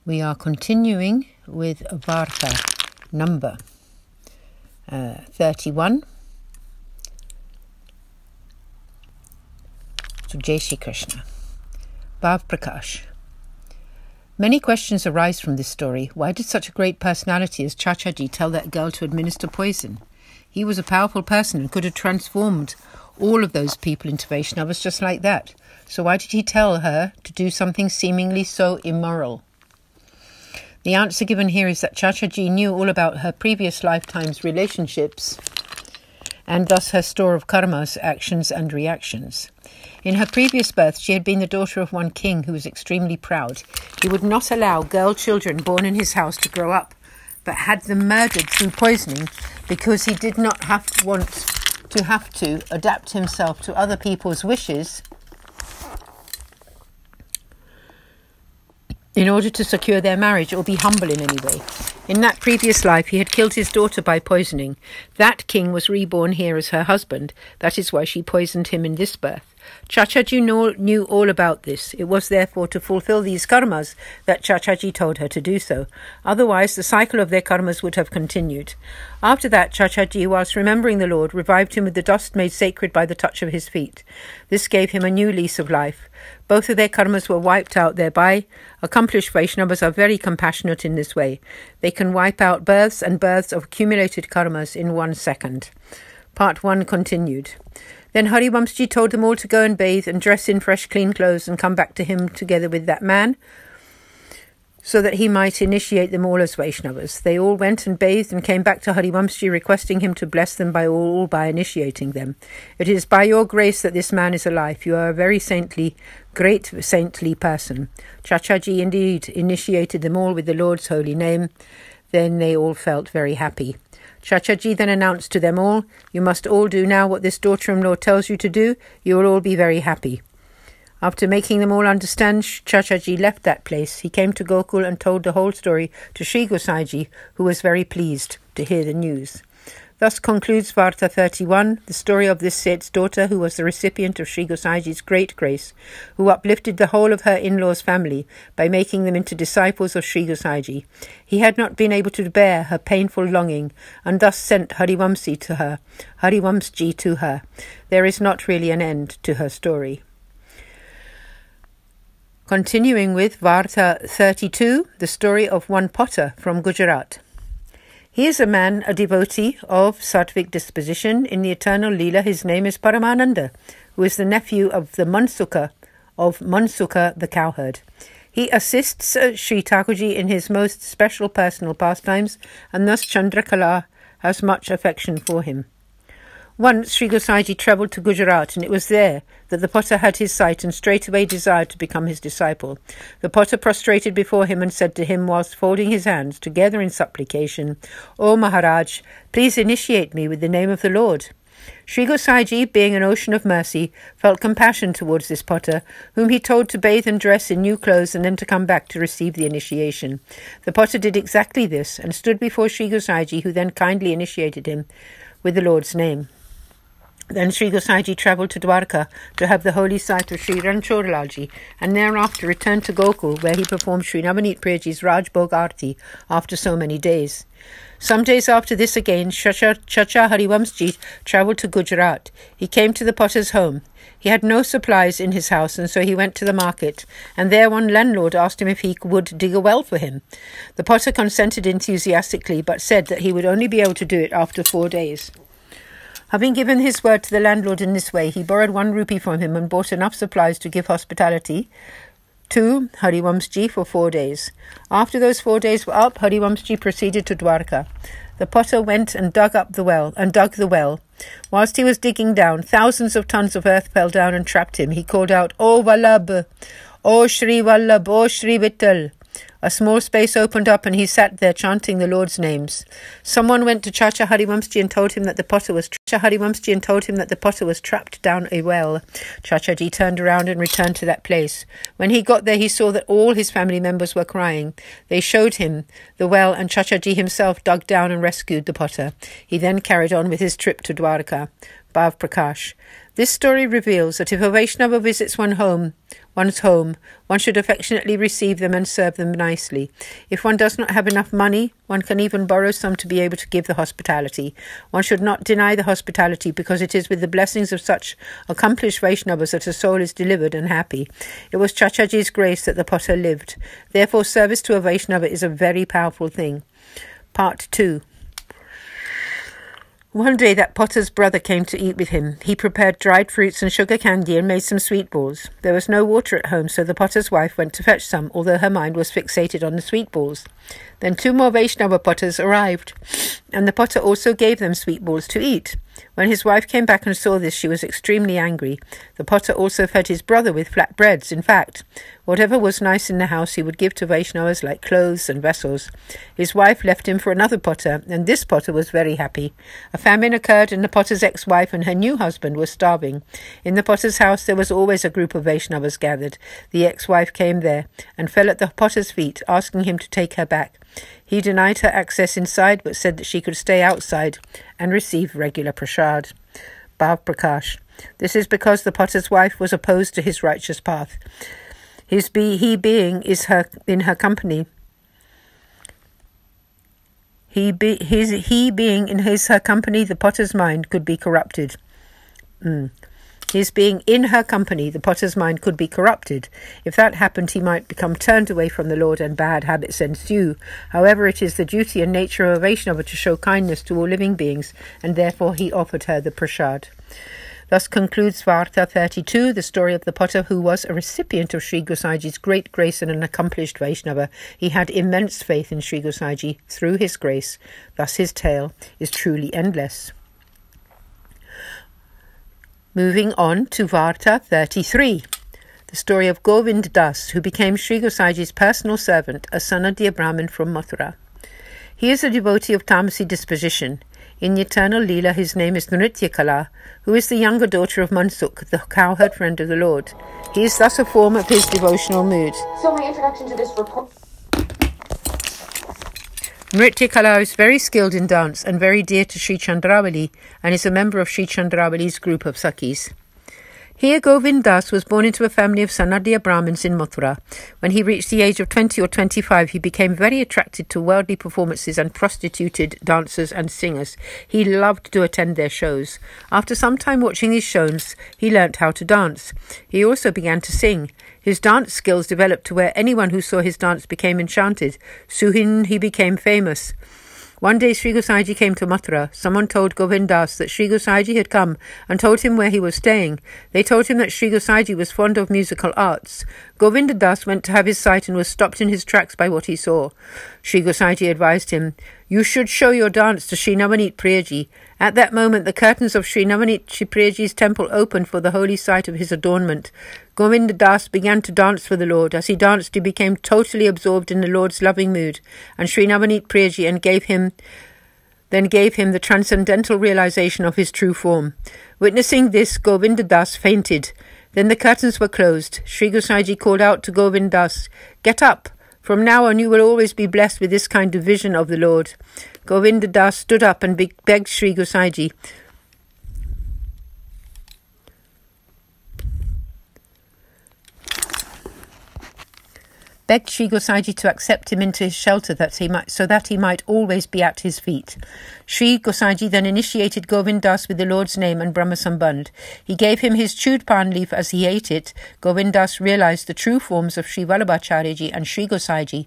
We are continuing with Varta number 31. So Jai Shri Krishna. Bhav Prakash. Many questions arise from this story. Why did such a great personality as Chachaji tell that girl to administer poison? He was a powerful person and could have transformed all of those people into Vaishnavas just like that. So why did he tell her to do something seemingly so immoral? The answer given here is that Chachaji knew all about her previous lifetime's relationships and thus her store of karmas, actions and reactions. In her previous birth, she had been the daughter of one king who was extremely proud. He would not allow girl children born in his house to grow up, but had them murdered through poisoning because he did not want to adapt himself to other people's wishes in order to secure their marriage or be humble in any way. In that previous life, he had killed his daughter by poisoning. That king was reborn here as her husband. That is why she poisoned him in this birth. Chachaji knew all about this. It was therefore to fulfill these karmas that Chachaji told her to do so. Otherwise, the cycle of their karmas would have continued. After that, Chachaji, whilst remembering the Lord, revived him with the dust made sacred by the touch of his feet. This gave him a new lease of life. Both of their karmas were wiped out thereby. Accomplished Vaishnavas are very compassionate in this way. They can wipe out births and births of accumulated karmas in 1 second. Part 1 continued. Then Harivamsji told them all to go and bathe and dress in fresh clean clothes and come back to him together with that man, so that he might initiate them all as Vaishnavas. They all went and bathed and came back to Harivamsji, requesting him to bless them by initiating them. It is by your grace that this man is alive. You are a very great saintly person. Chachaji indeed initiated them all with the Lord's holy name. Then they all felt very happy. Chachaji then announced to them all, "You must all do now what this daughter-in-law tells you to do. You will all be very happy." After making them all understand, Chachaji left that place. He came to Gokul and told the whole story to Sri Gosaiji, who was very pleased to hear the news. Thus concludes Varta 31, the story of this Seth's daughter, who was the recipient of Sri Gosaiji's great grace, who uplifted the whole of her in-laws' family by making them into disciples of Sri Gosaiji. He had not been able to bear her painful longing, and thus sent Harivamsji to her. There is not really an end to her story. Continuing with Varta 32, the story of one potter from Gujarat. He is a man, a devotee of sattvic disposition. In the eternal Leela, his name is Paramananda, who is the nephew of Mansuka the cowherd. He assists Sri Thakurji in his most special personal pastimes, and thus Chandrakala has much affection for him. Once Sri Gosaiji travelled to Gujarat, and it was there that the potter had his sight and straightway desired to become his disciple. The potter prostrated before him and said to him, whilst folding his hands together in supplication, "O Maharaj, please initiate me with the name of the Lord." Sri Gosaiji, being an ocean of mercy, felt compassion towards this potter, whom he told to bathe and dress in new clothes and then to come back to receive the initiation. The potter did exactly this and stood before Sri Gosaiji, who then kindly initiated him with the Lord's name. Then Sri Gosaiji travelled to Dwarka to have the holy sight of Sri Ranchorlalji, and thereafter returned to Gokul, where he performed Sri Navaneet Priyaji's Raj Bhog Aarti after so many days. Some days after this again, Chacha Harivamsji travelled to Gujarat. He came to the potter's home. He had no supplies in his house, and so he went to the market, and there one landlord asked him if he would dig a well for him. The potter consented enthusiastically, but said that he would only be able to do it after 4 days. Having given his word to the landlord in this way, he borrowed 1 rupee from him and bought enough supplies to give hospitality to Harivamsji for 4 days. After those 4 days were up, Harivamsji proceeded to Dwarka. The potter went and dug the well. Whilst he was digging down, thousands of tons of earth fell down and trapped him. He called out, "O Vallabh! O Shri Vallabh! O Shri Vittal!" A small space opened up and he sat there chanting the Lord's names. Someone went to Chacha Harivamsji and told him that the potter was trapped down a well. Chachaji turned around and returned to that place. When he got there, he saw that all his family members were crying. They showed him the well, and Chachaji himself dug down and rescued the potter. He then carried on with his trip to Dwarka. Bhav Prakash. This story reveals that if a Vaishnava visits one's home, one should affectionately receive them and serve them nicely. If one does not have enough money, one can even borrow some to be able to give the hospitality. One should not deny the hospitality, because it is with the blessings of such accomplished Vaishnavas that a soul is delivered and happy. It was Chachaji's grace that the potter lived. Therefore, service to a Vaishnava is a very powerful thing. Part 2. One day that potter's brother came to eat with him. He prepared dried fruits and sugar candy and made some sweet balls. There was no water at home, so the potter's wife went to fetch some, although her mind was fixated on the sweet balls. Then 2 more Vaishnava potters arrived, and the potter also gave them sweet balls to eat. When his wife came back and saw this, she was extremely angry. The potter also fed his brother with flat breads. In fact, whatever was nice in the house he would give to Vaishnavas, like clothes and vessels. His wife left him for another potter, and this potter was very happy. A famine occurred, and the potter's ex-wife and her new husband were starving. In the potter's house there was always a group of Vaishnavas gathered. The ex-wife came there and fell at the potter's feet, asking him to take her back. He denied her access inside, but said that she could stay outside and receive regular prasad. Bhav Prakash. This is because the potter's wife was opposed to his righteous path. He being in her company, the potter's mind could be corrupted. His being in her company, the potter's mind could be corrupted. If that happened, he might become turned away from the Lord and bad habits ensue. However, it is the duty and nature of a Vaishnava to show kindness to all living beings, and therefore he offered her the prasad. Thus concludes Varta 32, the story of the potter who was a recipient of Sri Gosaji's great grace and an accomplished Vaishnava. He had immense faith in Sri Gosaji through his grace. Thus his tale is truly endless. Moving on to Varta 33, the story of Govind Das, who became Sri Gosaji's personal servant, a Sanadya Brahmin from Mathura. He is a devotee of Tamasi disposition. In the eternal Leela, his name is Nritya Kala, who is the younger daughter of Mansukh, the cowherd friend of the Lord. He is thus a form of his devotional mood. So my introduction to this report. Nritya Kala is very skilled in dance and very dear to Sri Chandravali, and is a member of Sri Chandravali's group of Sakhis. Here Govind Das was born into a family of Sanadya Brahmins in Mathura. When he reached the age of 20 or 25, he became very attracted to worldly performances and prostituted dancers and singers. He loved to attend their shows. After some time watching these shows, he learnt how to dance. He also began to sing. His dance skills developed to where anyone who saw his dance became enchanted. Soon he became famous. One day Sri Gosaji came to Mathura. Someone told Govind Das that Sri Gosaji had come and told him where he was staying. They told him that Sri Gosaji was fond of musical arts. Govind Das went to have his sight and was stopped in his tracks by what he saw. Sri Gosaji advised him, "You should show your dance to Sri Navneet Priyaji." At that moment, the curtains of Sri Navneet Priyaji's temple opened for the holy sight of his adornment. Govind Das began to dance for the Lord. As he danced, he became totally absorbed in the Lord's loving mood, and Sri Navneet Priyaji then gave him the transcendental realization of his true form. Witnessing this, Govind Das fainted. Then the curtains were closed. Sri Gosaji called out to Govind Das, "Get up! From now on you will always be blessed with this kind of vision of the Lord." Govind Das stood up and begged Sri Gosaji to accept him into his shelter so that he might always be at his feet. Sri Gosaji then initiated Govind Das with the Lord's name and Brahma Sambandh. He gave him his chewed pan leaf. As he ate it, Govind Das realized the true forms of Sri Vallabhacharyaji and Sri Gosaji.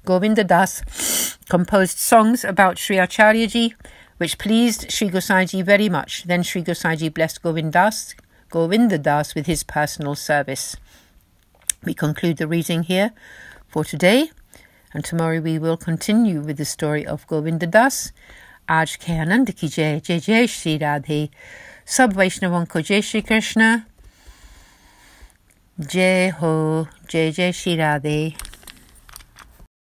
Govind Das composed songs about Sri Acharyaji, which pleased Sri Gosaji very much. Then Sri Gosaji blessed Govind Das with his personal service. We conclude the reading here for today, and tomorrow we will continue with the story of Govind Das. Aaj ke Anand ki jai, jai jai Shri Radhe. Sab Vaishnavan ko jai Shri Krishna. Jai ho, jai jai Shri Radhe.